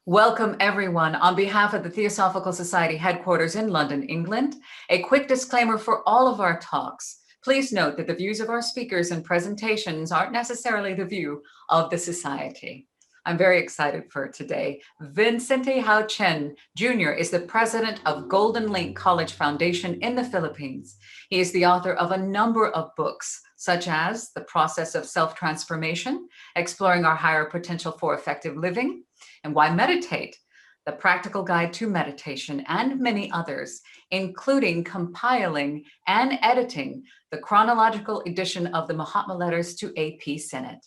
Welcome, everyone. On behalf of the Theosophical Society headquarters in London, England, a quick disclaimer for all of our talks. Please note that the views of our speakers and presentations aren't necessarily the view of the Society. I'm very excited for today. Vincente Hao Chen Jr. is the president of Golden Link College Foundation in the Philippines. He is the author of a number of books, such as The Process of Self-Transformation, Exploring Our Higher Potential for Effective Living, and Why Meditate? The Practical Guide to Meditation, and many others, including compiling and editing the chronological edition of the Mahatma Letters to AP Senate.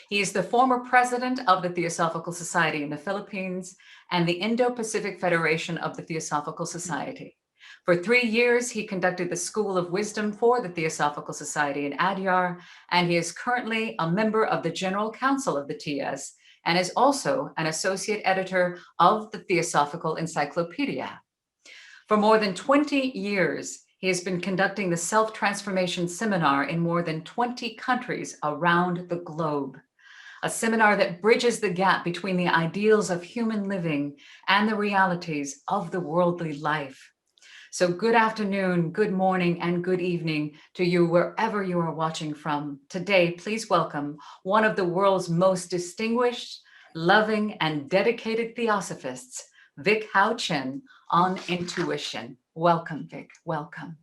He is the former president of the Theosophical Society in the Philippines and the Indo-Pacific Federation of the Theosophical Society. For 3 years, he conducted the School of Wisdom for the Theosophical Society in Adyar, and he is currently a member of the General Council of the TS and is also an associate editor of the Theosophical Encyclopedia. For more than 20 years, he has been conducting the Self-Transformation Seminar in more than 20 countries around the globe, a seminar that bridges the gap between the ideals of human living and the realities of the worldly life. So good afternoon, good morning, and good evening to you wherever you are watching from. Today, please welcome one of the world's most distinguished, loving, and dedicated theosophists, Vic Hao Chen, on intuition. Welcome, Vic. Welcome.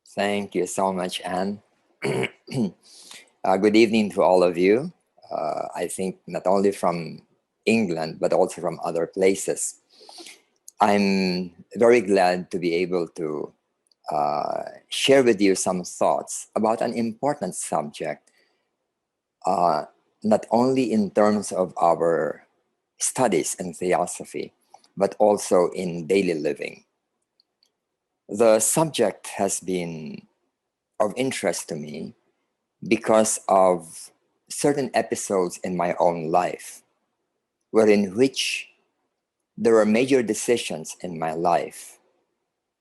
Thank you so much, Anne. Good evening to all of you. I think not only from England, but also from other places. I'm very glad to be able to share with you some thoughts about an important subject, not only in terms of our studies in theosophy, but also in daily living. The subject has been of interest to me because of certain episodes in my own life, wherein which there were major decisions in my life,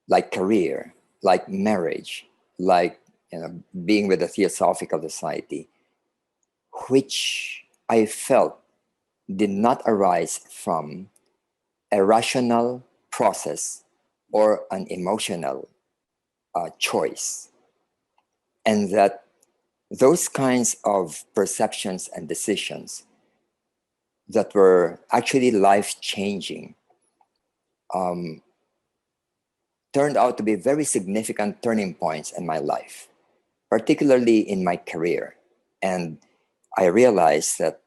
like career, like marriage, like being with the Theosophical Society, which I felt did not arise from a rational process or an emotional choice. And that those kinds of perceptions and decisions that were actually life-changing turned out to be very significant turning points in my life, particularly in my career. And I realized that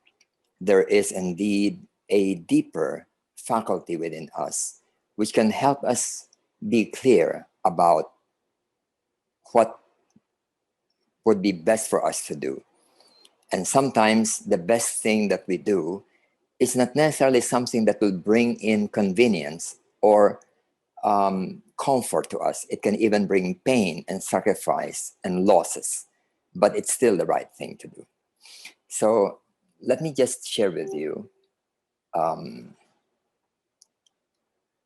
there is indeed a deeper faculty within us which can help us be clear about what would be best for us to do. And sometimes the best thing that we do is not necessarily something that will bring in convenience or comfort to us. It can even bring pain and sacrifice and losses, but it's still the right thing to do. So let me just share with you.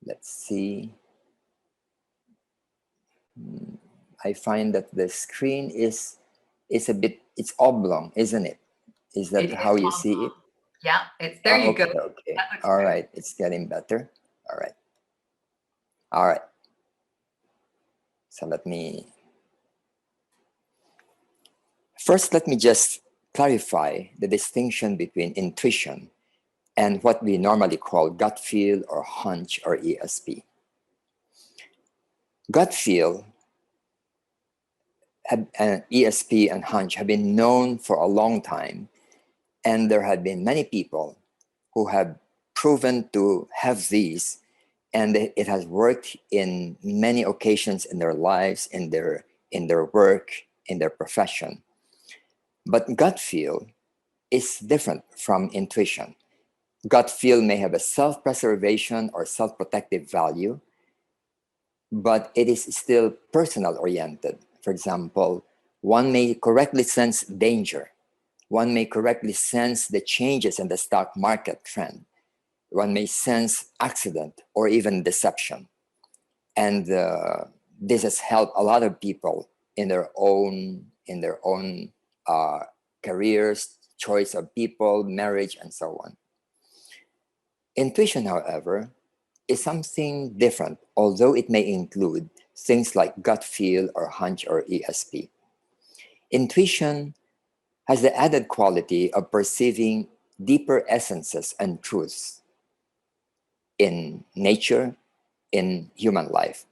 Let's see. I find that the screen is a bit, it's oblong, isn't it? Is that how you see it? Yeah, it's there. You okay, go. Okay. All right. It's getting better. All right. All right. So let me just clarify the distinction between intuition and what we normally call gut feel or hunch or ESP. Gut feel and ESP and hunch have been known for a long time, and there have been many people who have proven to have these, and it has worked in many occasions in their lives, in their work, in their profession. But gut feel is different from intuition. Gut feel may have a self-preservation or self-protective value, but it is still personal oriented. For example, one may correctly sense danger. One may correctly sense the changes in the stock market trend. One may sense accident or even deception. And this has helped a lot of people in their own careers, choice of people, marriage, and so on. Intuition, however, is something different, although it may include things like gut feel or hunch or ESP. Intuition has the added quality of perceiving deeper essences and truths in nature, in human life.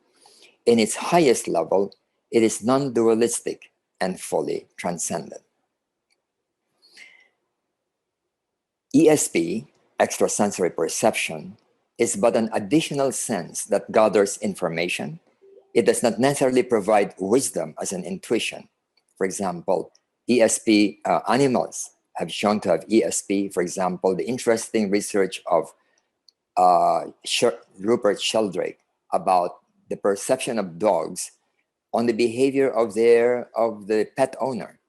In its highest level, it is non-dualistic and fully transcendent. ESP, extrasensory perception, is but an additional sense that gathers information. It does not necessarily provide wisdom as an intuition. For example, ESP animals have shown to have ESP. For example, the interesting research of Rupert Sheldrake about the perception of dogs on the behavior of the pet owner.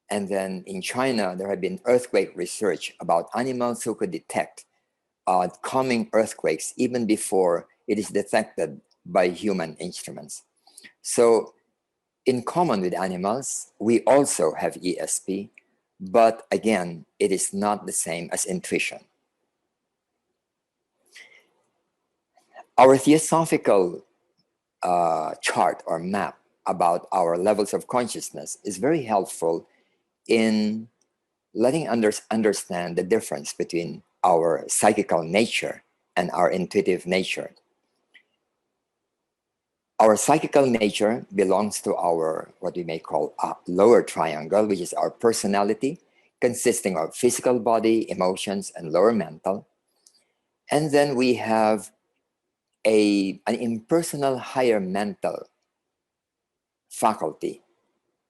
And then in China, there have been earthquake research about animals who could detect coming earthquakes even before it is detected by human instruments. So in common with animals, we also have ESP, but again, it is not the same as intuition. Our theosophical chart or map about our levels of consciousness is very helpful in letting understand the difference between our psychical nature and our intuitive nature. Our psychical nature belongs to our, what we may call a lower triangle, which is our personality, consisting of physical body, emotions, and lower mental. And then we have an impersonal higher mental faculty,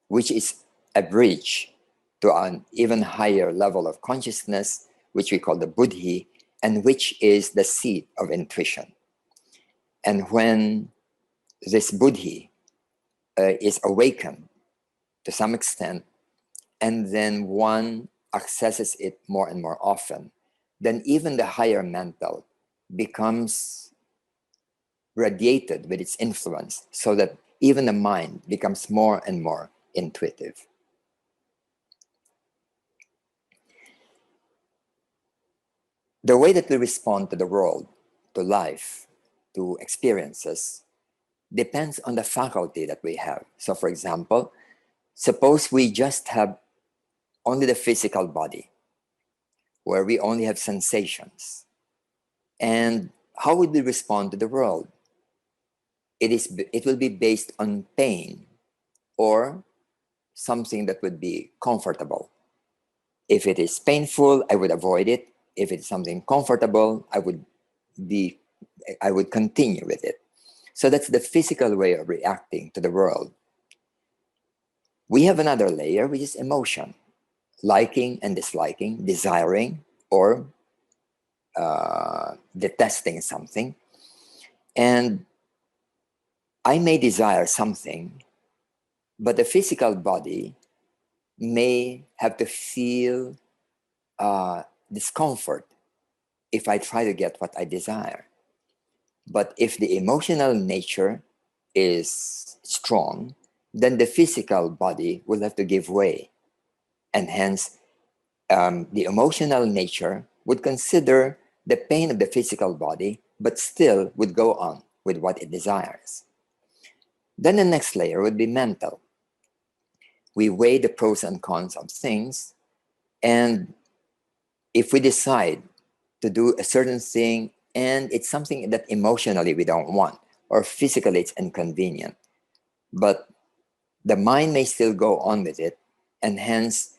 which is a bridge to an even higher level of consciousness, which we call the buddhi, and which is the seat of intuition. And when this buddhi is awakened to some extent, and then one accesses it more and more often, then even the higher mental becomes radiated with its influence, so that even the mind becomes more and more intuitive. The way that we respond to the world, to life, to experiences, depends on the faculty that we have. So for example, suppose we just have only the physical body, where we only have sensations. And how would we respond to the world? It will be based on pain or something that would be comfortable. If it is painful, I would avoid it. If it's something comfortable, I would continue with it. So that's the physical way of reacting to the world. We have another layer, which is emotion, liking and disliking, desiring or detesting something. And I may desire something, but the physical body may have to feel discomfort if I try to get what I desire. But if the emotional nature is strong, then the physical body will have to give way. And hence, the emotional nature would consider the pain of the physical body, but still would go on with what it desires. Then the next layer would be mental. We weigh the pros and cons of things, and if we decide to do a certain thing and it's something that emotionally we don't want, or physically it's inconvenient, but the mind may still go on with it, and hence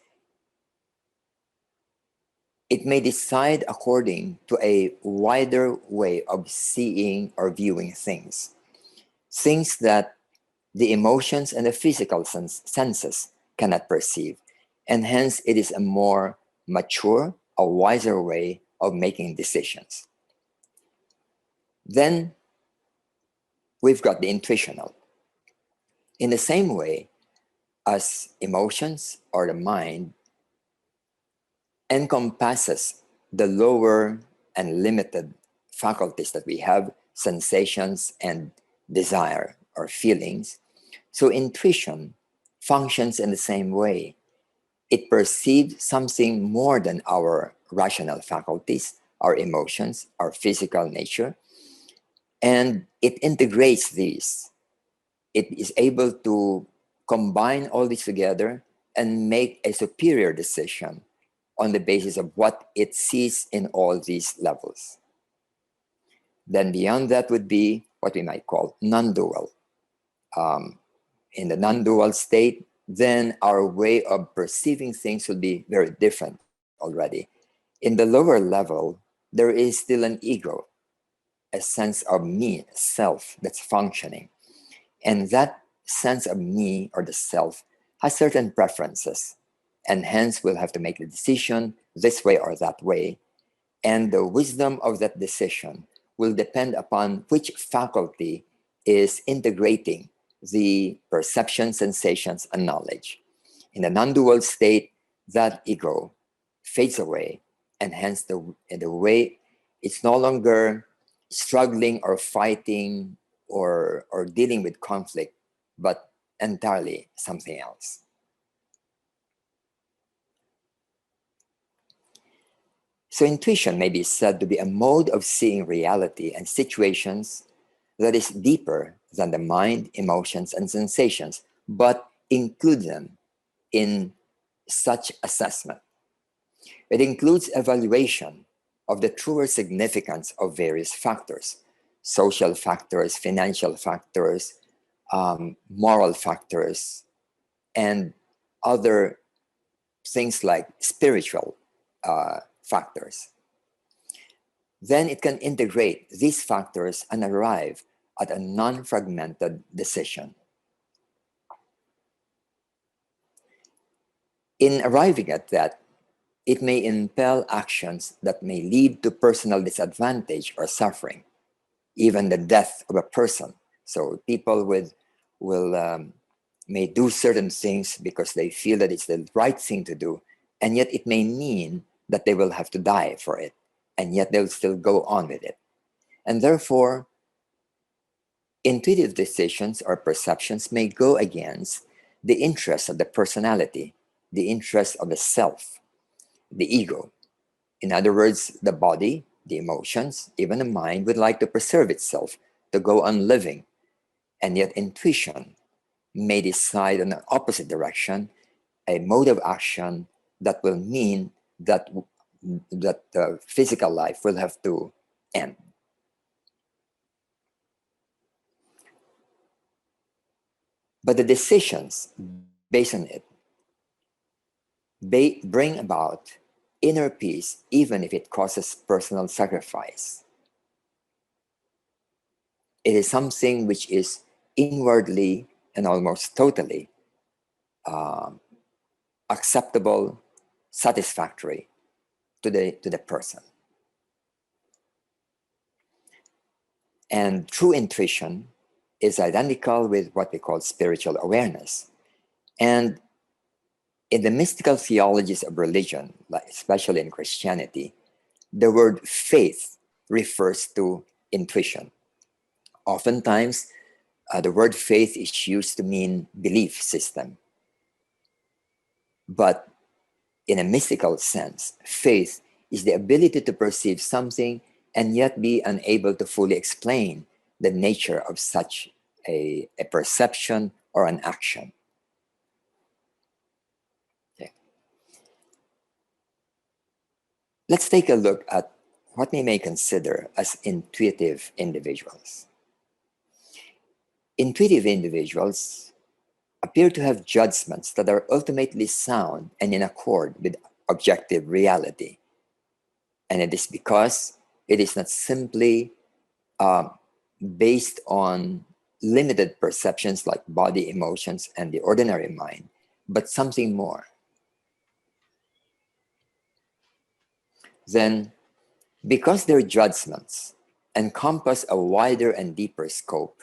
it may decide according to a wider way of seeing or viewing things. Things that the emotions and the physical senses cannot perceive. And hence it is a more mature, a wiser way of making decisions. Then we've got the intuitional. In the same way as emotions or the mind encompasses the lower and limited faculties that we have, sensations and desire or feelings, so intuition functions in the same way. It perceives something more than our rational faculties, our emotions, our physical nature, and it integrates these. It is able to combine all this together and make a superior decision on the basis of what it sees in all these levels. Then beyond that would be what we might call non-dual. In the non-dual state, then our way of perceiving things will be very different already. In the lower level, there is still an ego, a sense of me, self that's functioning. And that sense of me or the self has certain preferences. And hence we'll have to make the decision this way or that way. And the wisdom of that decision will depend upon which faculty is integrating the perception, sensations, and knowledge. In the non-dual state, that ego fades away, and hence the way it's no longer struggling or fighting or dealing with conflict, but entirely something else. So intuition may be said to be a mode of seeing reality and situations that is deeper than the mind, emotions, and sensations, but include them in such assessment. It includes evaluation of the truer significance of various factors, social factors, financial factors, moral factors, and other things like spiritual factors. Then it can integrate these factors and arrive at a non-fragmented decision. In arriving at that, it may impel actions that may lead to personal disadvantage or suffering, even the death of a person. So people may do certain things because they feel that it's the right thing to do, and yet it may mean that they will have to die for it, and yet they'll still go on with it. And therefore, intuitive decisions or perceptions may go against the interests of the personality, the interests of the self, the ego. In other words, the body, the emotions, even the mind would like to preserve itself, to go on living. And yet intuition may decide in the opposite direction, a mode of action that will mean that the physical life will have to end. But the decisions based on it bring about inner peace, even if it causes personal sacrifice. It is something which is inwardly and almost totally acceptable, satisfactory to the person. And true intuition is identical with what we call spiritual awareness. And in the mystical theologies of religion, especially in Christianity, the word faith refers to intuition. Oftentimes, the word faith is used to mean belief system. But in a mystical sense, faith is the ability to perceive something and yet be unable to fully explain the nature of such a perception or an action. Okay. Let's take a look at what we may consider as intuitive individuals. Intuitive individuals appear to have judgments that are ultimately sound and in accord with objective reality. And it is because it is not simply based on limited perceptions like body, emotions, and the ordinary mind, but something more. Then, because their judgments encompass a wider and deeper scope,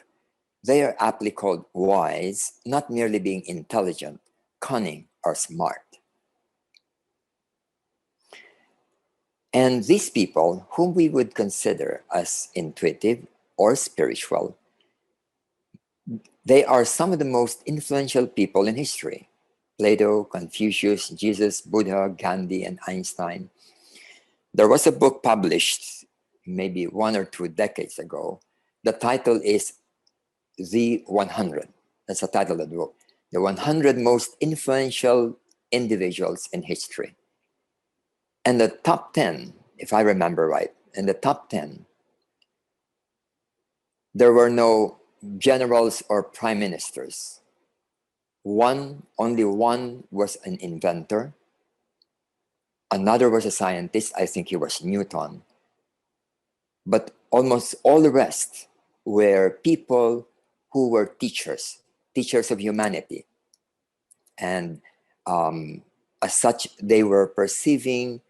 they are aptly called wise, not merely being intelligent, cunning, or smart. And these people, whom we would consider as intuitive or spiritual, they are some of the most influential people in history. Plato, Confucius, Jesus, Buddha, Gandhi, and Einstein. There was a book published maybe 1 or 2 decades ago. The title is The 100. That's the title of the book. The 100 most influential individuals in history. And the top 10, if I remember right, in the top 10, there were no generals or prime ministers. Only one was an inventor. Another was a scientist. I think he was Newton. But almost all the rest were people who were teachers of humanity. And as such, they were perceiving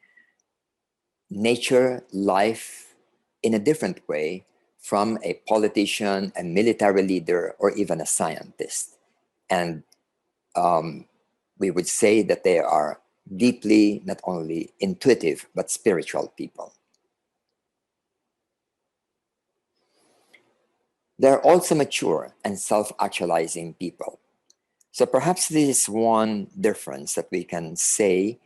nature, life in a different way from a politician, a military leader, or even a scientist. And we would say that they are deeply not only intuitive, but spiritual people. They're also mature and self-actualizing people. So perhaps this is one difference that we can say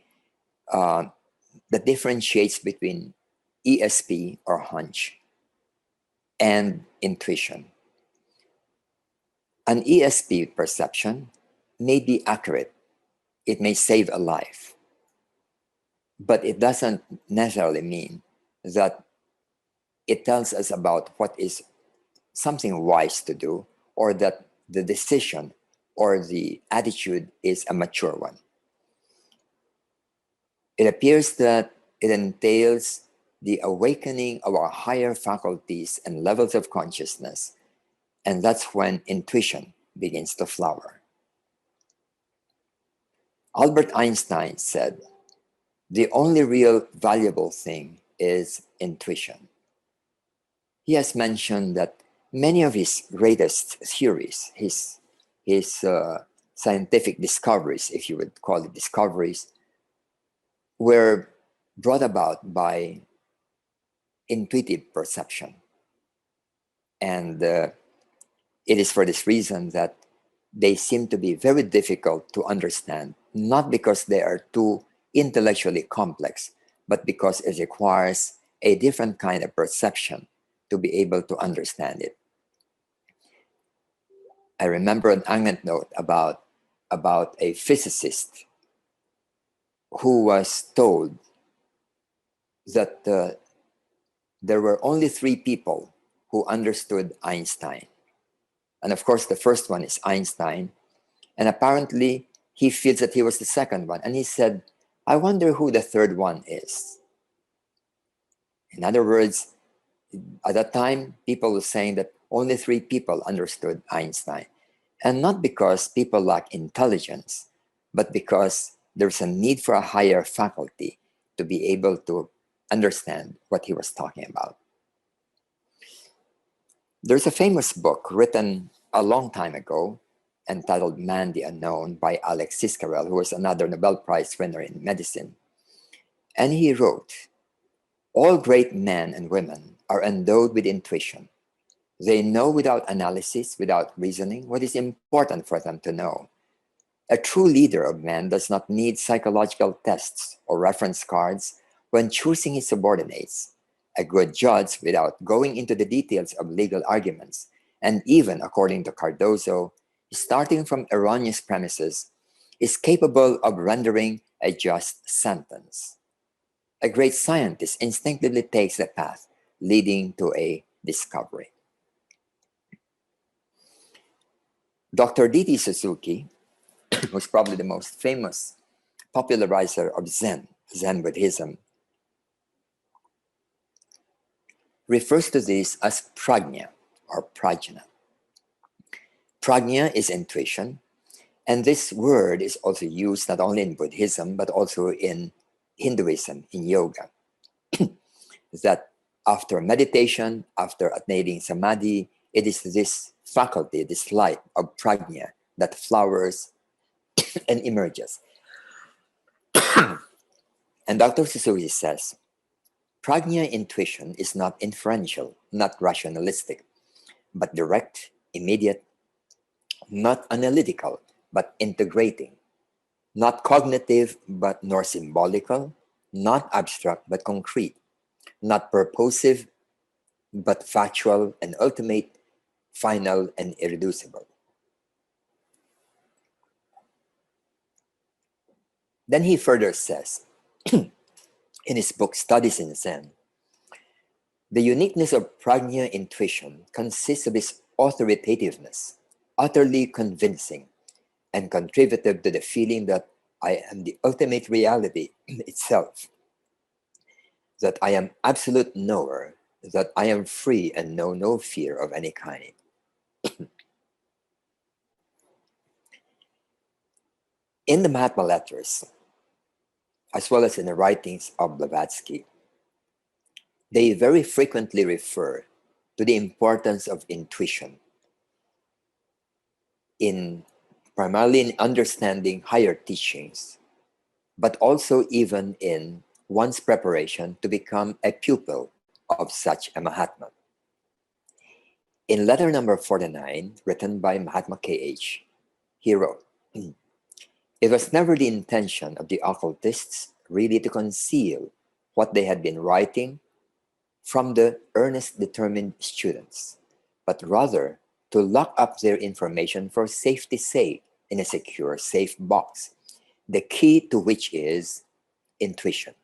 that differentiates between ESP or hunch and intuition. An ESP perception may be accurate. It may save a life. But it doesn't necessarily mean that it tells us about what is something wise to do, or that the decision or the attitude is a mature one. It appears that it entails the awakening of our higher faculties and levels of consciousness, and that's when intuition begins to flower. Albert Einstein said, "The only real valuable thing is intuition." He has mentioned that many of his greatest theories, his scientific discoveries, if you would call it discoveries, were brought about by intuitive perception. And it is for this reason that they seem to be very difficult to understand, not because they are too intellectually complex, but because it requires a different kind of perception to be able to understand it. I remember an anecdote about a physicist who was told that there were only 3 people who understood Einstein. And of course, the first one is Einstein. And apparently, he feels that he was the second one. And he said, "I wonder who the third one is." In other words, at that time, people were saying that only 3 people understood Einstein. And not because people lack intelligence, but because there's a need for a higher faculty to be able to understand what he was talking about. There's a famous book written a long time ago entitled Man the Unknown by Alexis Carrel, who was another Nobel Prize winner in medicine. And he wrote, "All great men and women are endowed with intuition. They know without analysis, without reasoning, what is important for them to know. A true leader of men does not need psychological tests or reference cards when choosing his subordinates. A good judge, without going into the details of legal arguments, and even, according to Cardozo, starting from erroneous premises, is capable of rendering a just sentence. A great scientist instinctively takes the path leading to a discovery." Dr. D.T. Suzuki, who's probably the most famous popularizer of Zen Buddhism, refers to this as prajna or prajna. Prajna is intuition, and this word is also used not only in Buddhism, but also in Hinduism, in yoga. That after meditation, after attaining samadhi, it is this faculty, this light of prajna that flowers and emerges. And Dr. Suzuki says, prajna intuition is not inferential, not rationalistic, but direct, immediate, not analytical, but integrating, not cognitive, but nor symbolical, not abstract but concrete, not purposive but factual and ultimate, final and irreducible. Then he further says, in his book Studies in Zen, the uniqueness of prajna intuition consists of its authoritativeness, utterly convincing and contributive to the feeling that I am the ultimate reality itself, that I am absolute knower, that I am free and know no fear of any kind. In the Mahatma letters, as well as in the writings of Blavatsky, they very frequently refer to the importance of intuition in primarily in understanding higher teachings, but also even in one's preparation to become a pupil of such a Mahatma. In letter number 49, written by Mahatma K.H., he wrote, "It was never the intention of the occultists really to conceal what they had been writing from the earnest, determined students, but rather to lock up their information for safety's sake in a secure, safe box, the key to which is intuition."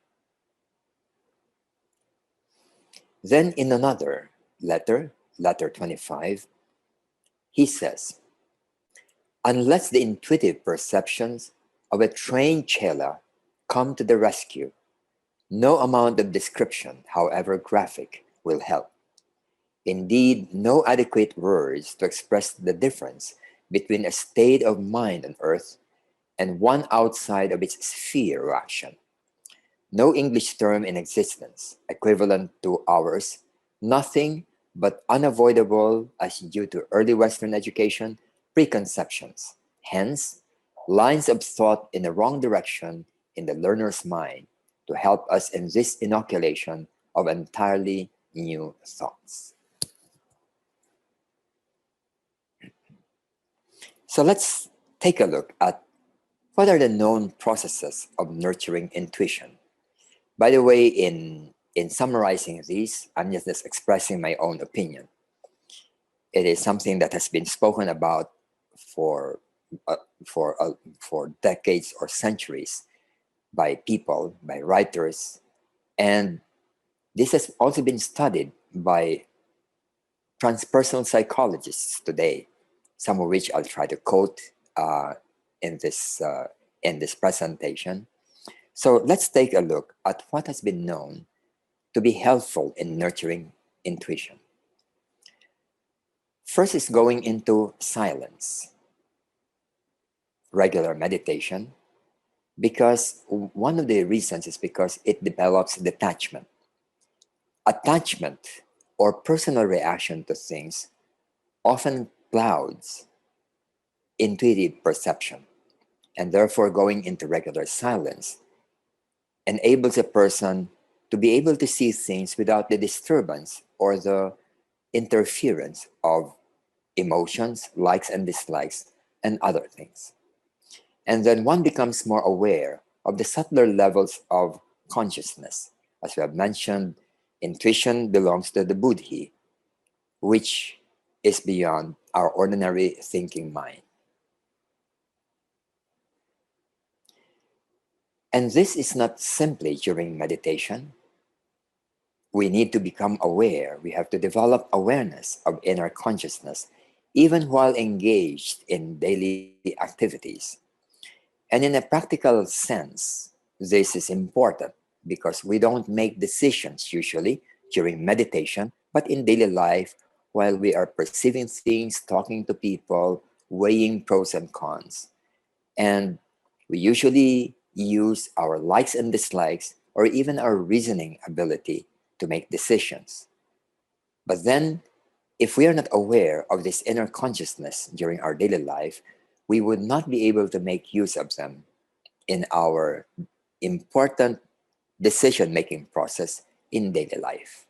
Then in another letter, letter 25, he says, "Unless the intuitive perceptions of a trained chela come to the rescue, no amount of description, however graphic, will help. Indeed, no adequate words to express the difference between a state of mind on earth and one outside of its sphere of action. No English term in existence equivalent to ours, nothing but unavoidable as due to early Western education, preconceptions. Hence, lines of thought in the wrong direction in the learner's mind to help us in this inoculation of entirely new thoughts." So let's take a look at what are the known processes of nurturing intuition. By the way, in summarizing these, I'm just expressing my own opinion. It is something that has been spoken about for decades or centuries by people, by writers, and this has also been studied by transpersonal psychologists today, some of which I'll try to quote in this presentation. So let's take a look at what has been known to be helpful in nurturing intuition. First is going into silence, regular meditation, because one of the reasons is because it develops detachment. Attachment or personal reaction to things often clouds intuitive perception, and therefore going into regular silence enables a person to be able to see things without the disturbance or the interference of emotions, likes and dislikes, and other things. And then one becomes more aware of the subtler levels of consciousness. As we have mentioned, intuition belongs to the buddhi, which is beyond our ordinary thinking mind. And this is not simply during meditation. We need to become aware. We have to develop awareness of inner consciousness, even while engaged in daily activities. And in a practical sense, this is important because we don't make decisions usually during meditation, but in daily life while we are perceiving things, talking to people, weighing pros and cons. And we usually use our likes and dislikes or even our reasoning ability to make decisions. But then, if we are not aware of this inner consciousness during our daily life, we would not be able to make use of them in our important decision-making process in daily life.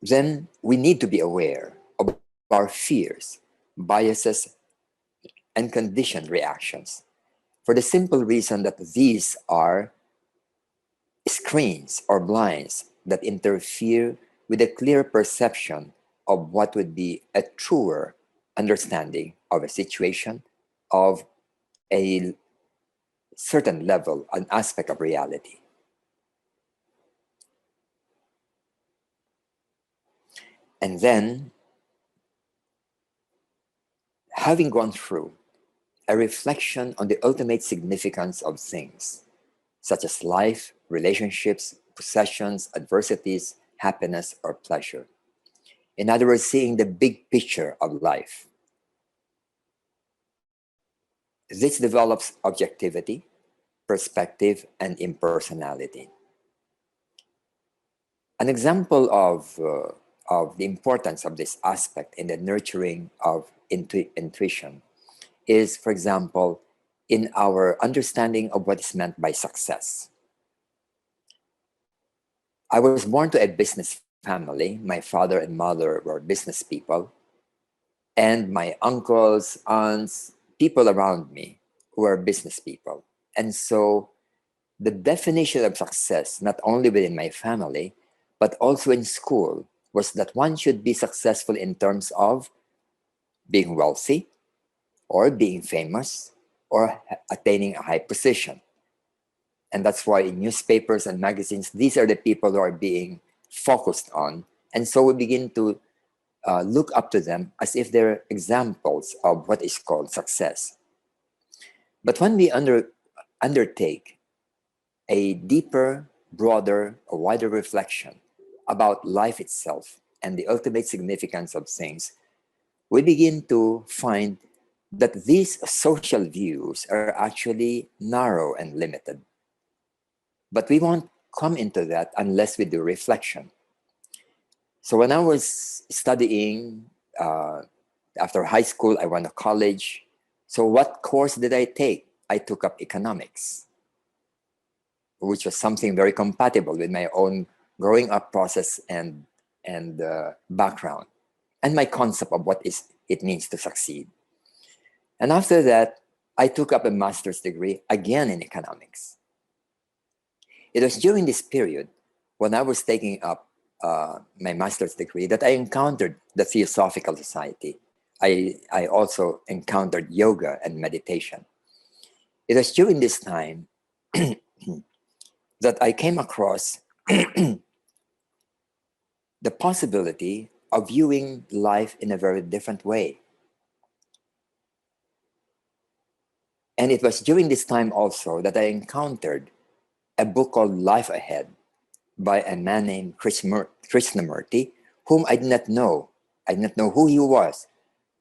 Then we need to be aware of our fears, biases, and conditioned reactions. for the simple reason that these are screens or blinds that interfere with a clear perception of what would be a truer understanding of a situation, of a certain level, an aspect of reality. And then, having gone through a reflection on the ultimate significance of things, such as life, relationships, possessions, adversities, happiness, or pleasure. In other words, seeing the big picture of life. This develops objectivity, perspective, and impersonality. An example of the importance of this aspect in the nurturing of intuition is, for example, in our understanding of what is meant by success. I was born to a business family. My father and mother were business people, and my uncles, aunts, people around me were business people. And so the definition of success, not only within my family, but also in school, was that one should be successful in terms of being wealthy, or being famous, or attaining a high position. And that's why in newspapers and magazines, these are the people who are being focused on. And so we begin to look up to them as if they're examples of what is called success. But when we undertake a deeper, broader, or wider reflection about life itself and the ultimate significance of things, we begin to find that these social views are actually narrow and limited. But we won't come into that unless we do reflection. So when I was studying, after high school, I went to college. So what course did I take? I took up economics, which was something very compatible with my own growing up process and background, and my concept of what it means to succeed. And after that, I took up a master's degree again in economics. It was during this period when I was taking up my master's degree that I encountered the Theosophical Society. I also encountered yoga and meditation. It was during this time that I came across the possibility of viewing life in a very different way. And it was during this time also that I encountered a book called Life Ahead by a man named Krishnamurti, whom I did not know. I did not know who he was,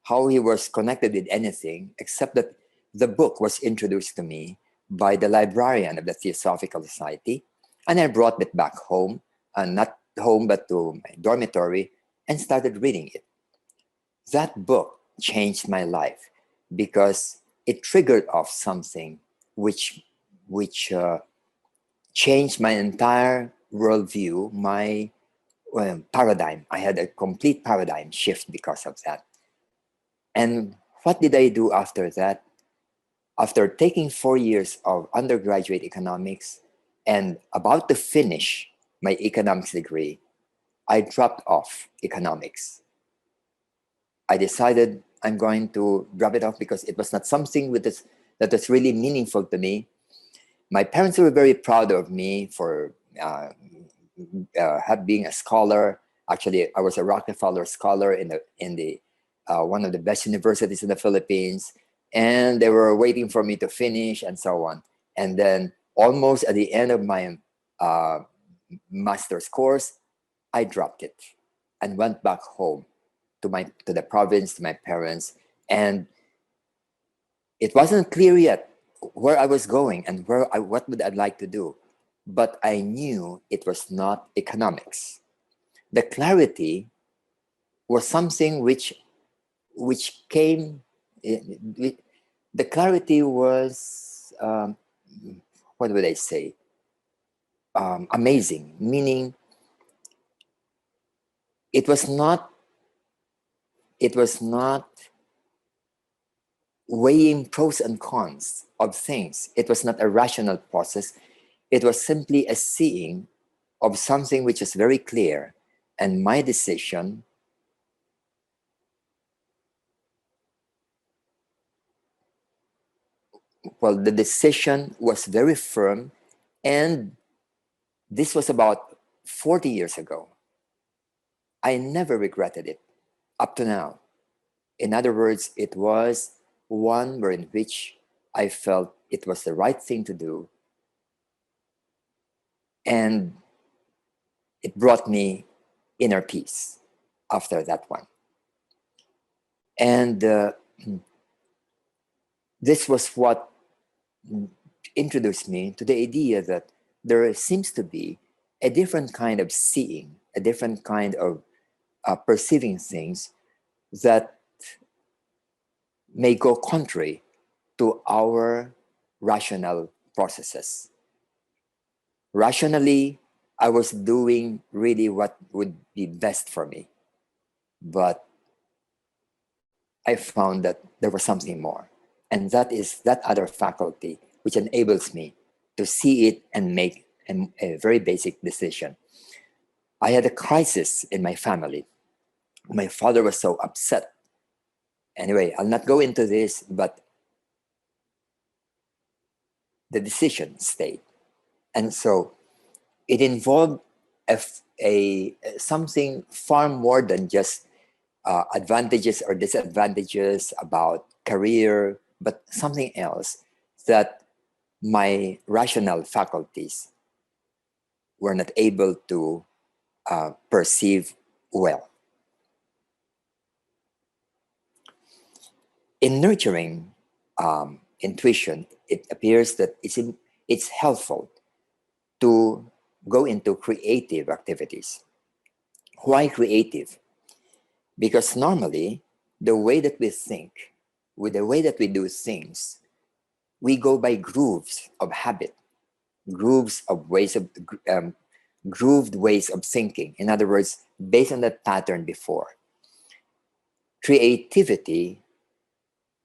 how he was connected with anything, except that the book was introduced to me by the librarian of the Theosophical Society. And I brought it back home, not home, but to my dormitory, and started reading it. That book changed my life because it triggered off something which changed my entire worldview, my paradigm. I had a complete paradigm shift because of that. And what did I do after that? After taking 4 years of undergraduate economics and about to finish my economics degree, I dropped off economics. I decided I'm going to drop it off because it was not something that was really meaningful to me. My parents were very proud of me for being a scholar. Actually, I was a Rockefeller scholar in the one of the best universities in the Philippines, and they were waiting for me to finish and so on. And then almost at the end of my master's course, I dropped it and went back home to the province, to my parents, and it wasn't clear yet where I was going and what would I like to do, but I knew it was not economics. The clarity was something which came. The clarity was what would I say? Amazing, meaning it was not weighing pros and cons of things. It was not a rational process. It was simply a seeing of something which is very clear. And my decision the decision was very firm, and this was about 40 years ago. I never regretted it up to now. In other words, it was one where in which I felt it was the right thing to do, and it brought me inner peace after that one. And this was what introduced me to the idea that there seems to be a different kind of seeing, a different kind of perceiving things that may go contrary to our rational processes. Rationally, I was doing really what would be best for me, but I found that there was something more, and that is that other faculty which enables me to see it and make a very basic decision. I had a crisis in my family. My father was so upset. Anyway, I'll not go into this, but the decision stayed. And so it involved something far more than just advantages or disadvantages about career, but something else that my rational faculties were not able to perceive well. In nurturing intuition, it appears that it's helpful to go into creative activities. Why creative? Because normally, the way that we think, with the way that we do things, we go by grooves of habit, grooves of grooved ways of thinking. In other words, based on that pattern before. Creativity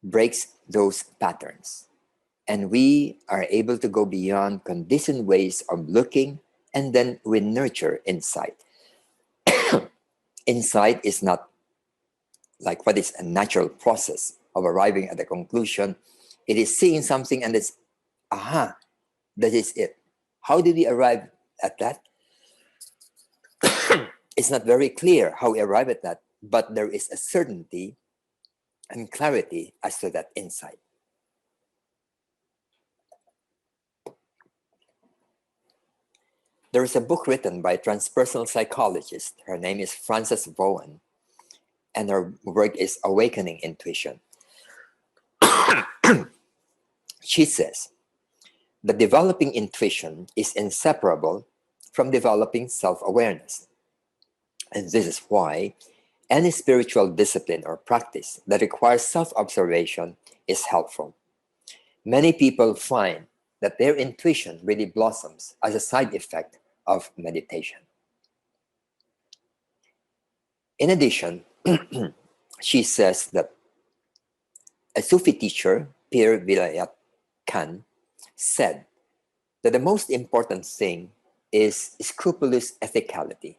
breaks those patterns, and we are able to go beyond conditioned ways of looking, and then we nurture insight. Insight is not like what is a natural process of arriving at a conclusion. It is seeing something and it's, aha, that is it. How did we arrive at that? It's not very clear how we arrive at that, but there is a certainty and clarity as to that insight. There is a book written by a transpersonal psychologist. Her name is Frances Bowen, and her work is Awakening Intuition. She says that developing intuition is inseparable from developing self-awareness. And this is why any spiritual discipline or practice that requires self-observation is helpful. Many people find that their intuition really blossoms as a side effect of meditation. In addition, she says that a Sufi teacher, Pir Vilayat Khan, said that the most important thing is scrupulous ethicality,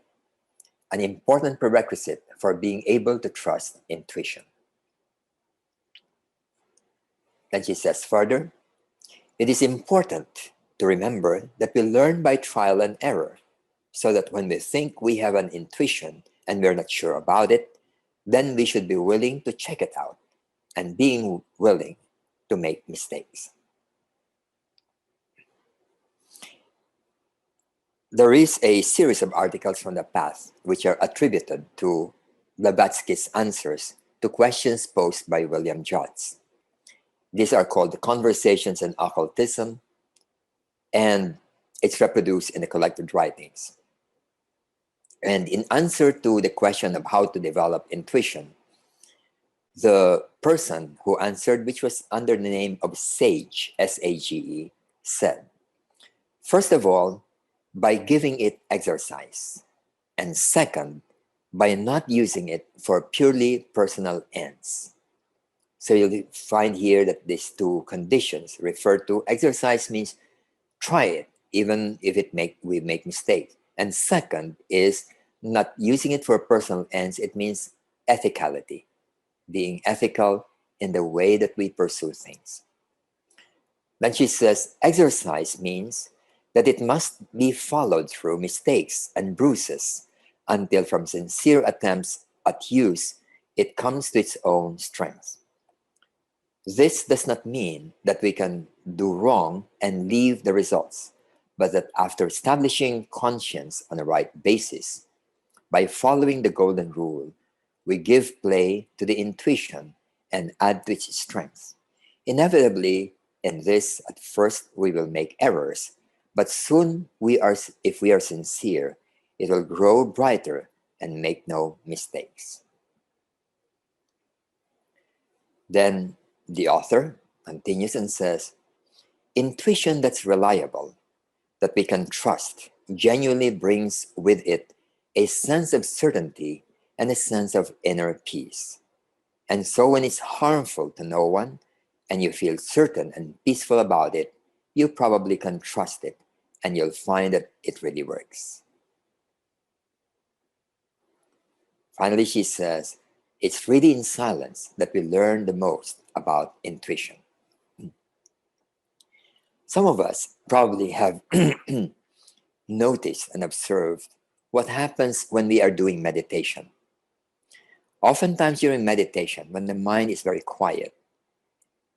an important prerequisite for being able to trust intuition. And she says further, it is important to remember that we learn by trial and error, so that when we think we have an intuition and we're not sure about it, then we should be willing to check it out and being willing to make mistakes. There is a series of articles from the past which are attributed to Blavatsky's answers to questions posed by William James. These are called Conversations in Occultism, and it's reproduced in the collected writings. And in answer to the question of how to develop intuition, the person who answered, which was under the name of Sage, S-A-G-E, said, first of all, by giving it exercise, and second, by not using it for purely personal ends. So you'll find here that these two conditions refer to exercise means try it, even if we make mistakes. And second is not using it for personal ends. It means ethicality, being ethical in the way that we pursue things. Then she says, exercise means that it must be followed through mistakes and bruises until from sincere attempts at use, it comes to its own strength. This does not mean that we can do wrong and leave the results, but that after establishing conscience on the right basis, by following the golden rule, we give play to the intuition and add to its strength. Inevitably, in this, at first we will make errors, but soon if we are sincere, it will grow brighter and make no mistakes. Then the author continues and says, intuition that's reliable, that we can trust, genuinely brings with it a sense of certainty and a sense of inner peace. And so when it's harmful to no one and you feel certain and peaceful about it, you probably can trust it and you'll find that it really works. Finally, she says, it's really in silence that we learn the most about intuition. Some of us probably have noticed and observed what happens when we are doing meditation. Oftentimes during meditation, when the mind is very quiet,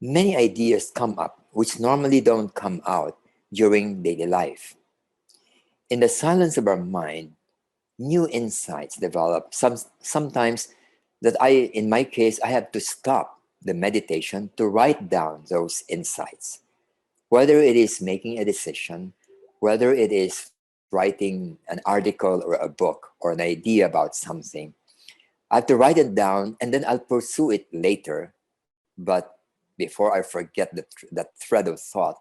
many ideas come up which normally don't come out during daily life. In the silence of our mind, new insights develop. Sometimes that in my case, I have to stop the meditation to write down those insights. Whether it is making a decision, whether it is writing an article or a book or an idea about something, I have to write it down and then I'll pursue it later. But before I forget that thread of thought,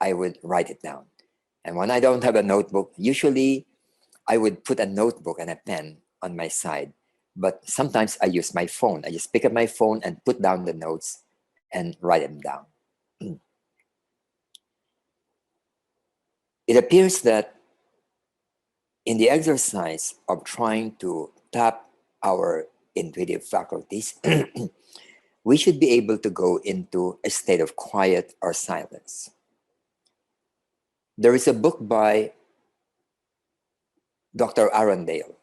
I would write it down. And when I don't have a notebook, usually I would put a notebook and a pen on my side. But sometimes I use my phone. I just pick up my phone and put down the notes and write them down. It appears that in the exercise of trying to tap our intuitive faculties, we should be able to go into a state of quiet or silence. There is a book by Dr. Arundel,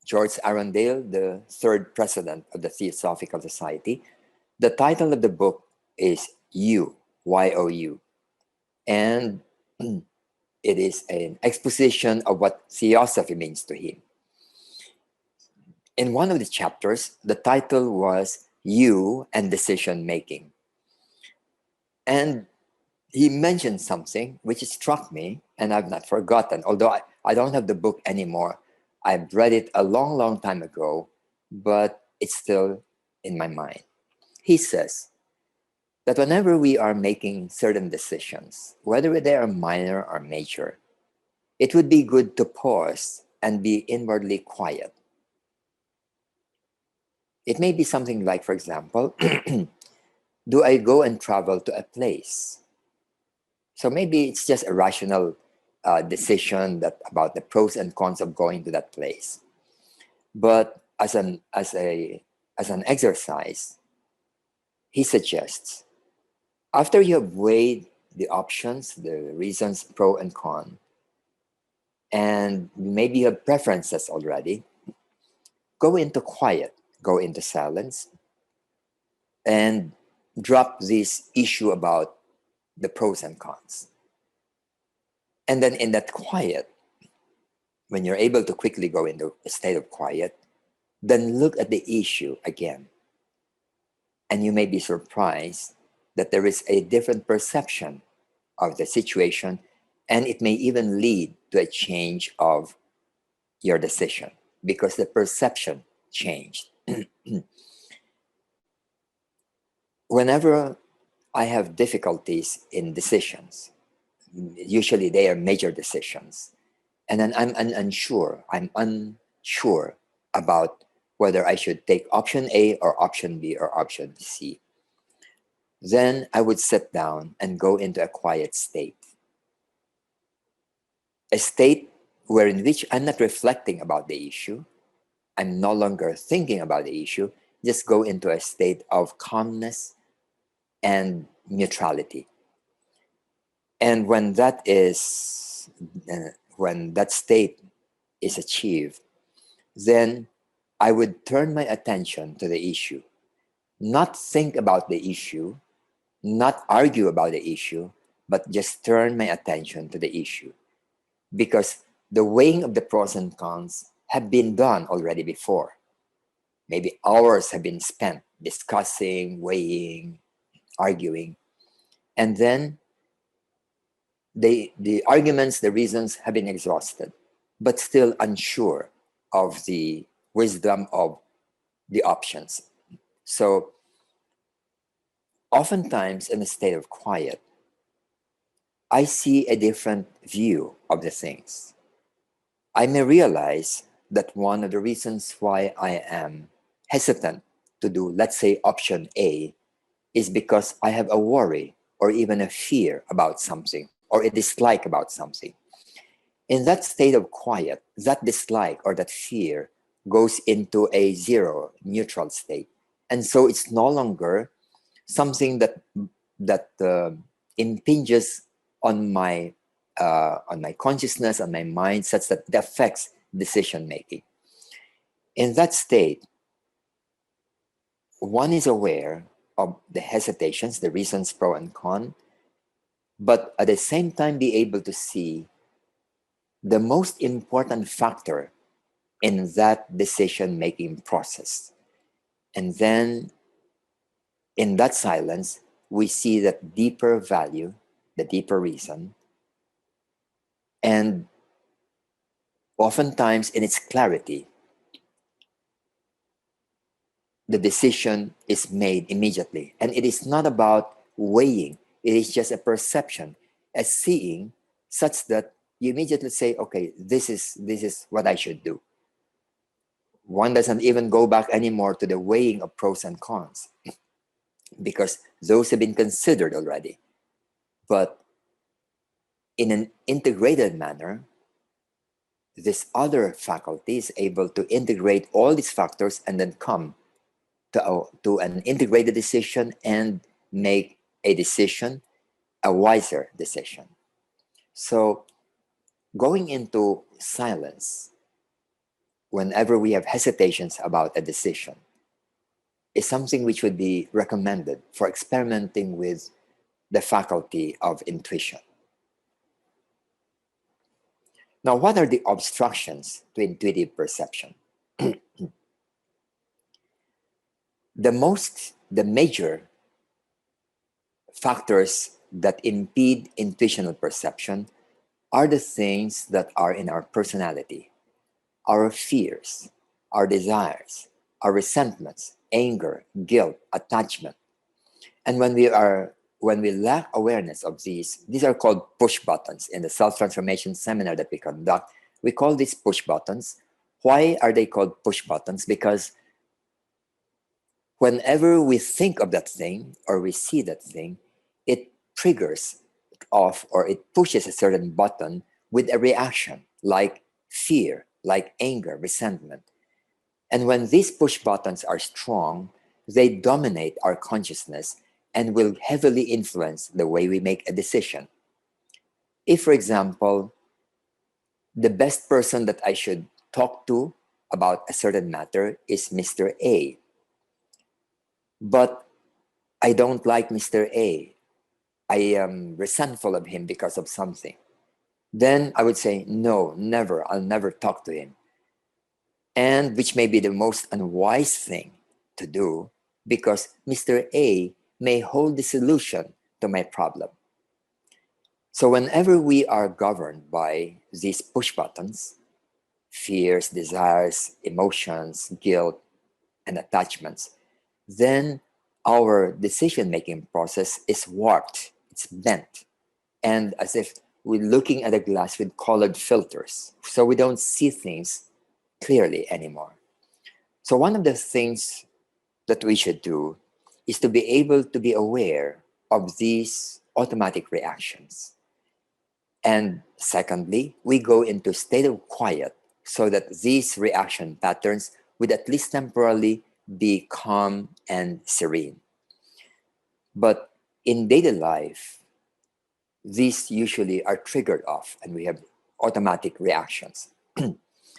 George Arundel, the third president of the Theosophical Society. The title of the book is You, Y-O-U. And it is an exposition of what theosophy means to him. In one of the chapters, the title was You and Decision Making. And he mentioned something which struck me and I've not forgotten. Although I don't have the book anymore. I've read it a long, long time ago, but it's still in my mind. He says that whenever we are making certain decisions, whether they are minor or major, it would be good to pause and be inwardly quiet. It may be something like, for example, do I go and travel to a place? So maybe it's just a rational decision about the pros and cons of going to that place. But as an exercise, he suggests, after you have weighed the options, the reasons pro and con, and maybe you have preferences already, go into quiet, go into silence, and drop this issue about the pros and cons. And then in that quiet, when you're able to quickly go into a state of quiet, then look at the issue again. And you may be surprised that there is a different perception of the situation, and it may even lead to a change of your decision because the perception changed. Whenever I have difficulties in decisions, usually they are major decisions, and then I'm unsure about whether I should take option A or option B or option C. then I would sit down and go into a quiet state. A state in which I'm not reflecting about the issue. I'm no longer thinking about the issue. Just go into a state of calmness and neutrality. And when that state is achieved, then I would turn my attention to the issue, not think about the issue, not argue about the issue, but just turn my attention to the issue. Because the weighing of the pros and cons have been done already before. Maybe hours have been spent discussing, weighing, arguing. And then the arguments, the reasons have been exhausted, but still unsure of the wisdom of the options. So oftentimes in a state of quiet, I see a different view of the things. I may realize that one of the reasons why I am hesitant to do, let's say, option A, is because I have a worry or even a fear about something or a dislike about something. In that state of quiet, that dislike or that fear goes into a zero, neutral state. And so it's no longer something that impinges on my consciousness, on my mind, such that it affects decision making. In that state, one is aware of the hesitations, the reasons pro and con, but at the same time be able to see the most important factor in that decision making process. And then in that silence, we see that deeper value, the deeper reason, and oftentimes in its clarity, the decision is made immediately. And it is not about weighing, it is just a perception, a seeing, such that you immediately say, okay, this is what I should do. One doesn't even go back anymore to the weighing of pros and cons because those have been considered already. But in an integrated manner, this other faculty is able to integrate all these factors and then come to an integrated decision and make a decision, a wiser decision. So going into silence whenever we have hesitations about a decision is something which would be recommended for experimenting with the faculty of intuition. Now, what are the obstructions to intuitive perception? The major factors that impede intuitional perception are the things that are in our personality, our fears, our desires, our resentments, anger, guilt, attachment. And when we lack awareness of these are called push buttons. In the self-transformation seminar that we conduct, we call these push buttons. Why are they called push buttons? Because whenever we think of that thing or we see that thing, it triggers off or it pushes a certain button with a reaction like fear, like anger, resentment. And when these push buttons are strong, they dominate our consciousness and will heavily influence the way we make a decision. If, for example, the best person that I should talk to about a certain matter is Mr. A, but I don't like Mr. A, I am resentful of him because of something, then I would say, no, never, I'll never talk to him. And which may be the most unwise thing to do because Mr. A may hold the solution to my problem. So whenever we are governed by these push buttons, fears, desires, emotions, guilt, and attachments, then our decision-making process is warped, it's bent, and as if we're looking at a glass with colored filters, so we don't see things clearly anymore. So one of the things that we should do is to be able to be aware of these automatic reactions. And secondly, we go into a state of quiet so that these reaction patterns would at least temporarily be calm and serene. But in daily life, these usually are triggered off and we have automatic reactions.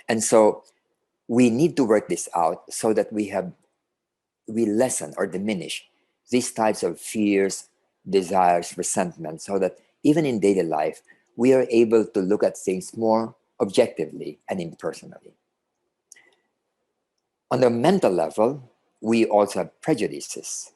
And so we need to work this out so that we lessen or diminish these types of fears, desires, resentment, so that even in daily life, we are able to look at things more objectively and impersonally. On the mental level, we also have prejudices,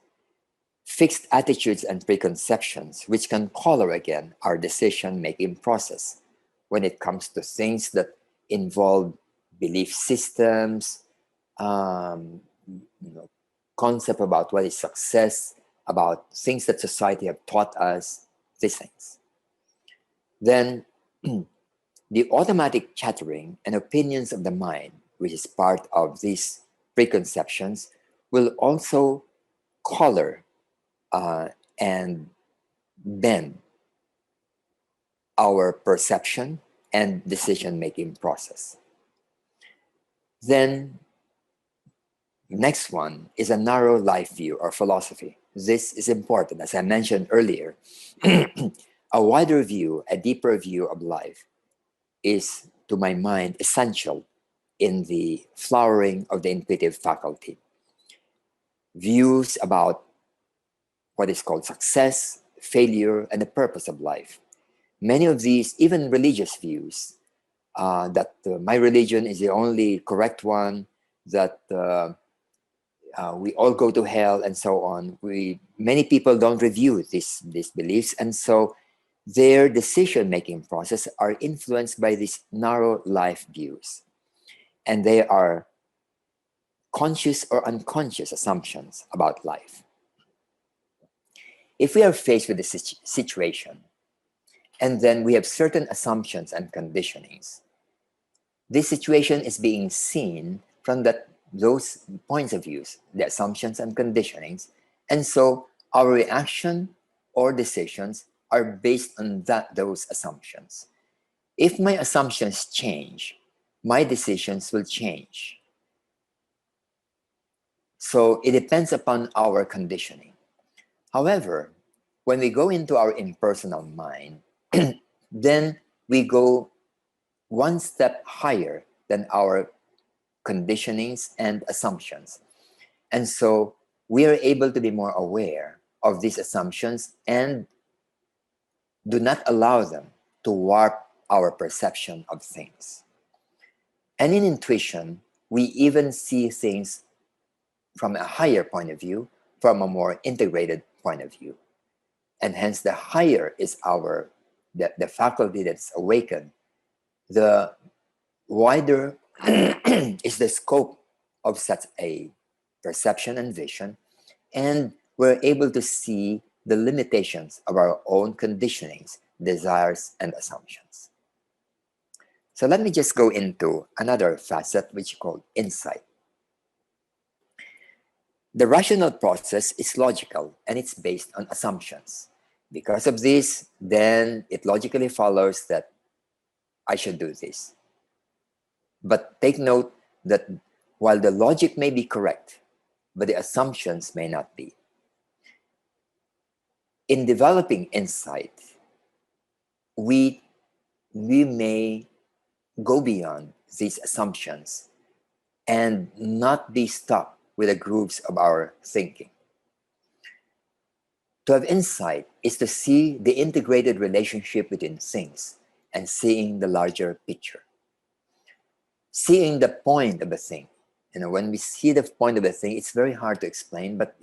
fixed attitudes and preconceptions, which can color again our decision-making process when it comes to things that involve belief systems, um, concept about what is success, about things that society have taught us, these things. Then the automatic chattering and opinions of the mind, which is part of these preconceptions, will also color and bend our perception and decision-making process. Then next one is a narrow life view or philosophy. This is important. As I mentioned earlier, a wider view, a deeper view of life is, to my mind, essential in the flowering of the intuitive faculty. Views about what is called success, failure, and the purpose of life. Many of these, even religious views, that my religion is the only correct one, that we all go to hell, and so on. Many people don't review these beliefs, and so their decision-making process are influenced by these narrow life views. And they are conscious or unconscious assumptions about life. If we are faced with a situation, and then we have certain assumptions and conditionings, this situation is being seen from those points of views, the assumptions and conditionings, and so our reaction or decisions are based on those assumptions. If my assumptions change, my decisions will change. So it depends upon our conditioning. However, when we go into our impersonal mind, then we go one step higher than our conditionings and assumptions. And so we are able to be more aware of these assumptions and do not allow them to warp our perception of things. And in intuition, we even see things from a higher point of view, from a more integrated point of view. And hence the higher is the faculty that's awakened, the wider is the scope of such a perception and vision, and we're able to see the limitations of our own conditionings, desires, and assumptions. So let me just go into another facet which is called insight. The rational process is logical and it's based on assumptions. Because of this, then it logically follows that I should do this. But take note that while the logic may be correct, but the assumptions may not be. In developing insight, we may go beyond these assumptions and not be stuck with the grooves of our thinking. To have insight is to see the integrated relationship between things and seeing the larger picture. Seeing the point of a thing. When we see the point of a thing, it's very hard to explain, but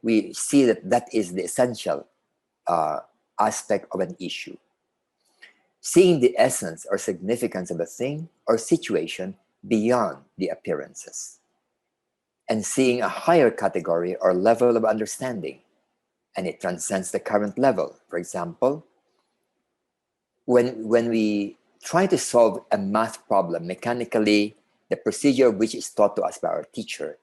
we see that is the essential aspect of an issue. Seeing the essence or significance of a thing or situation beyond the appearances. And seeing a higher category or level of understanding, and it transcends the current level. For example, when we try to solve a math problem mechanically, the procedure which is taught to us by our teacher,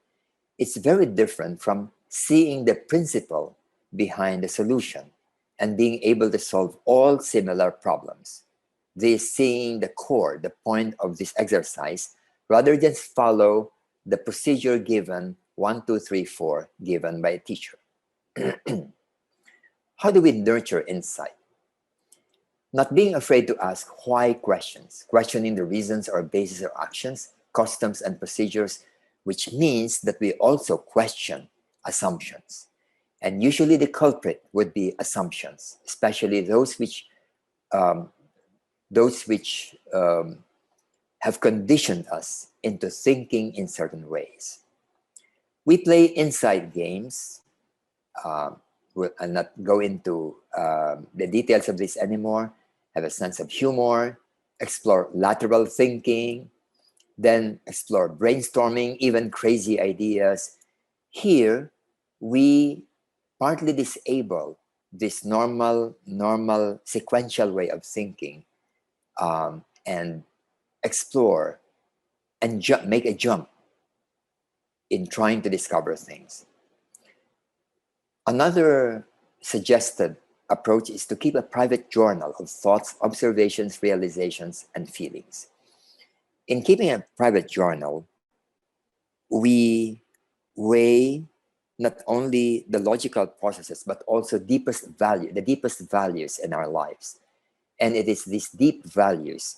it's very different from seeing the principle behind the solution and being able to solve all similar problems. This seeing the core, the point of this exercise, rather than follow the procedure given 1, 2, 3, 4 given by a teacher. How do we nurture insight? Not being afraid to ask why questions, questioning the reasons or basis of actions, customs, and procedures, which means that we also question assumptions. And usually the culprit would be assumptions, especially those which have conditioned us into thinking in certain ways. We play inside games. I'll not go into the details of this anymore. Have a sense of humor, explore lateral thinking, then explore brainstorming, even crazy ideas. Here, we partly disable this normal sequential way of thinking and explore and make a jump in trying to discover things. Another suggested approach is to keep a private journal of thoughts, observations, realizations, and feelings. In keeping a private journal, we weigh not only the logical processes, but also the deepest values in our lives. And it is these deep values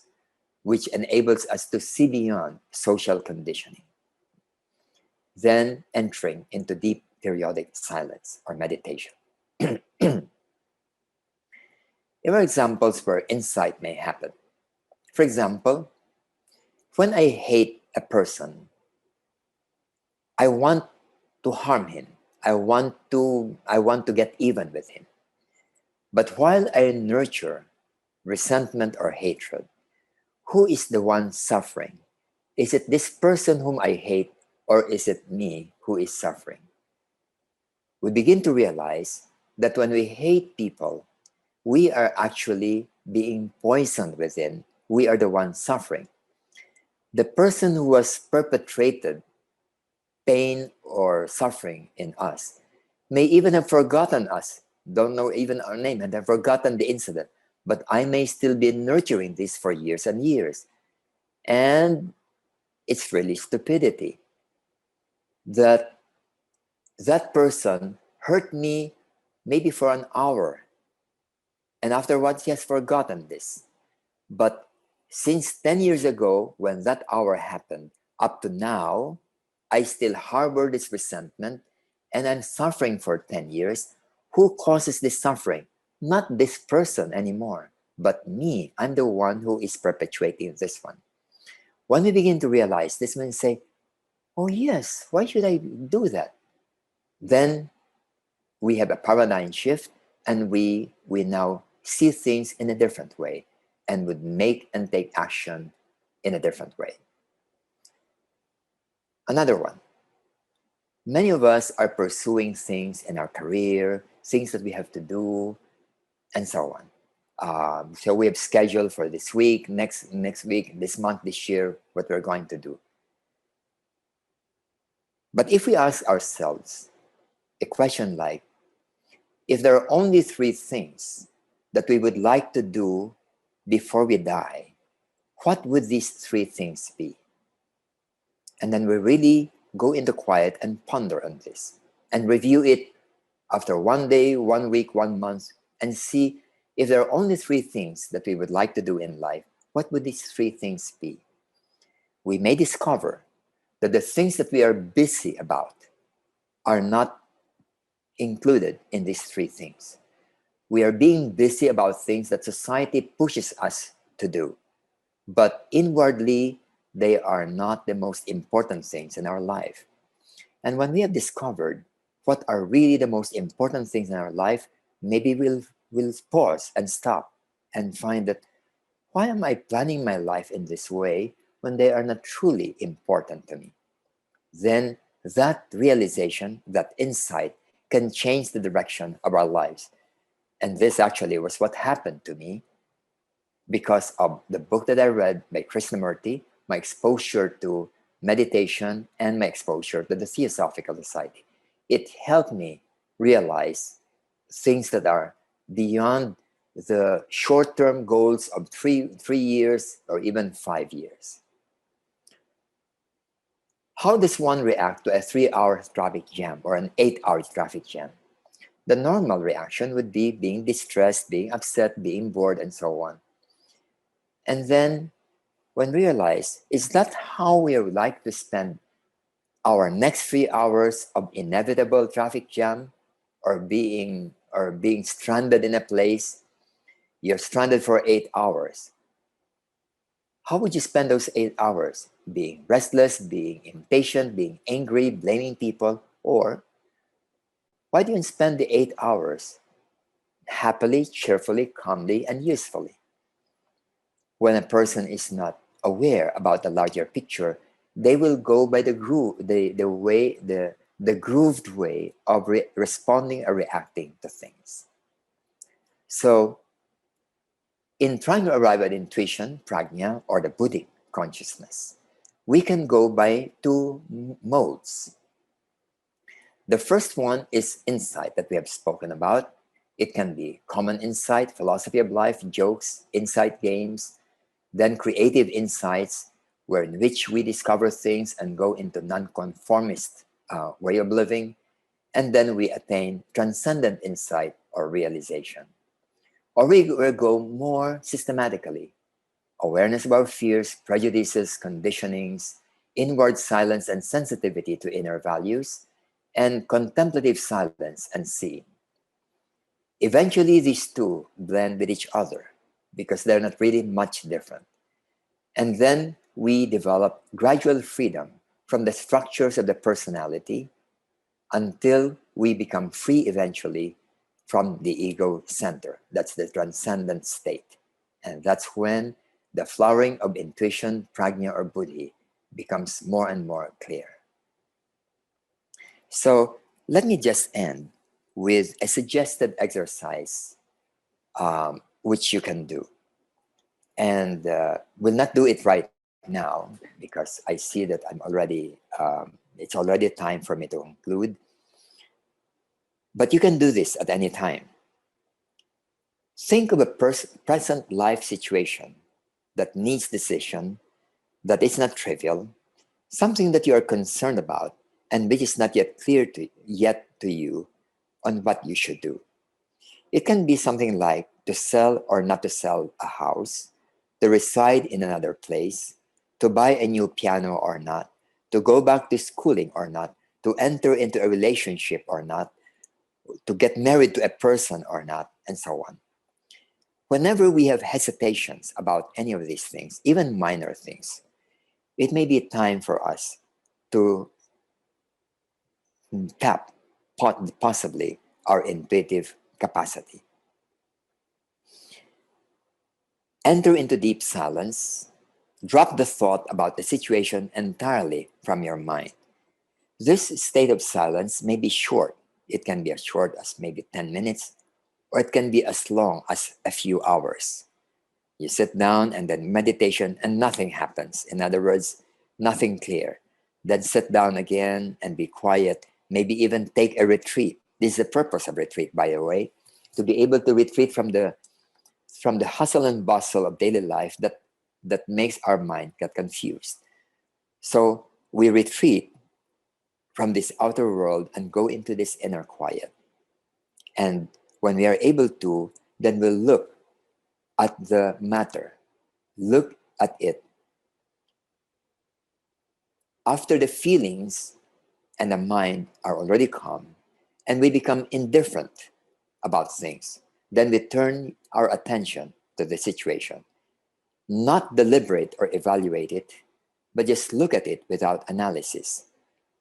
which enables us to see beyond social conditioning. Then entering into deep periodic silence or meditation. Here are examples where insight may happen. For example, when I hate a person, I want to harm him. I want to get even with him. But while I nurture resentment or hatred, who is the one suffering? Is it this person whom I hate, or is it me who is suffering? We begin to realize that when we hate people, we are actually being poisoned within. We are the ones suffering. The person who has perpetrated pain or suffering in us may even have forgotten us, don't know even our name, and have forgotten the incident. But I may still be nurturing this for years and years. And it's really stupidity that that person hurt me maybe for an hour. And afterwards, he has forgotten this. But since 10 years ago, when that hour happened, up to now, I still harbor this resentment and I'm suffering for 10 years. Who causes this suffering? Not this person anymore, but me. I'm the one who is perpetuating this one. When we begin to realize this, we say, oh yes, why should I do that? Then we have a paradigm shift and we now see things in a different way and would make and take action in a different way. Another one. Many of us are pursuing things in our career, things that we have to do, and so on. So we have scheduled for this week, next week, this month, this year, what we're going to do. But if we ask ourselves a question like, if there are only 3 things that we would like to do before we die, what would these 3 things be? And then we really go into quiet and ponder on this and review it after 1 day, 1 week, 1 month, and see if there are only 3 things that we would like to do in life, what would these 3 things be? We may discover that the things that we are busy about are not included in these 3 things. We are being busy about things that society pushes us to do, but inwardly, they are not the most important things in our life. And when we have discovered what are really the most important things in our life, maybe we'll pause and stop and find that, why am I planning my life in this way when they are not truly important to me? Then that realization, that insight, can change the direction of our lives. And this actually was what happened to me because of the book that I read by Krishnamurti, my exposure to meditation, and my exposure to the Theosophical Society. it helped me realize things that are beyond the short-term goals of three years or even 5 years. How does one react to a 3-hour traffic jam or an 8-hour traffic jam? The normal reaction would be being distressed, being upset, being bored, and so on. And then when we realize, is that how we would like to spend our next 3 hours of inevitable traffic jam, or being stranded in a place? You're stranded for 8 hours. How would you spend those 8 hours? Being restless, being impatient, being angry, blaming people? Or why do you spend the 8 hours happily, cheerfully, calmly, and usefully? When a person is not aware about the larger picture, they will go by the groove, the grooved way of responding or reacting to things. So, in trying to arrive at intuition, prajna, or the Buddhic consciousness, we can go by two modes. The first one is insight that we have spoken about. It can be common insight, philosophy of life, jokes, insight games, then creative insights, in which we discover things and go into nonconformist way of living, and then we attain transcendent insight or realization. Or we will go more systematically: awareness of our fears, prejudices, conditionings, inward silence and sensitivity to inner values, and contemplative silence and seeing. Eventually, these two blend with each other because they're not really much different. And then we develop gradual freedom from the structures of the personality until we become free eventually from the ego center. That's the transcendent state. And that's when the flowering of intuition, prajna, or buddhi becomes more and more clear. So let me just end with a suggested exercise which you can do. And we'll not do it right now because I see that it's already time for me to conclude. But you can do this at any time. Think of a present life situation that needs decision, that is not trivial, something that you are concerned about, and which is not yet clear to you on what you should do. It can be something like to sell or not to sell a house, to reside in another place, to buy a new piano or not, to go back to schooling or not, to enter into a relationship or not, to get married to a person or not, and so on. Whenever we have hesitations about any of these things, even minor things, it may be time for us to tap possibly our intuitive capacity. Enter into deep silence. Drop the thought about the situation entirely from your mind. This state of silence may be short. It can be as short as maybe 10 minutes, or it can be as long as a few hours. You sit down and then meditation and nothing happens. In other words, nothing clear. Then sit down again and be quiet. Maybe even take a retreat. This is the purpose of retreat, by the way, to be able to retreat from the hustle and bustle of daily life that makes our mind get confused. So we retreat from this outer world and go into this inner quiet. And when we are able to, then we'll look at the matter, look at it. After the feelings and the mind are already calm, and we become indifferent about things, then we turn our attention to the situation. Not deliberate or evaluate it, but just look at it without analysis.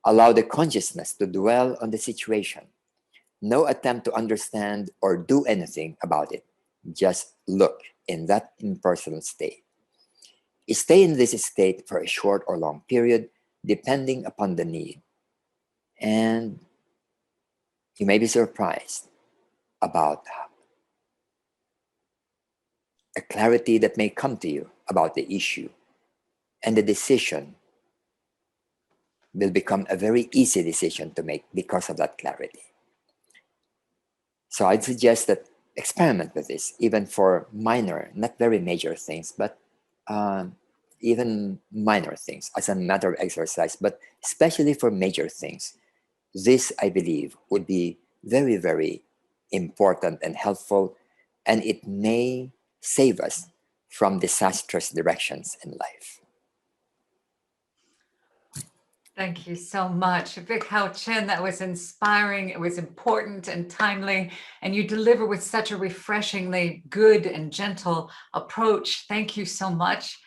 Allow the consciousness to dwell on the situation. No attempt to understand or do anything about it. Just look in that impersonal state. Stay in this state for a short or long period, depending upon the need. And you may be surprised about a clarity that may come to you about the issue and the decision will become a very easy decision to make because of that clarity. So I'd suggest that experiment with this, even for minor, not very major things, but even minor things as a matter of exercise, but especially for major things. This, I believe, would be very, very important and helpful, and it may save us from disastrous directions in life. Thank you so much. Vic Hao Chen, that was inspiring. It was important and timely, and you deliver with such a refreshingly good and gentle approach. Thank you so much.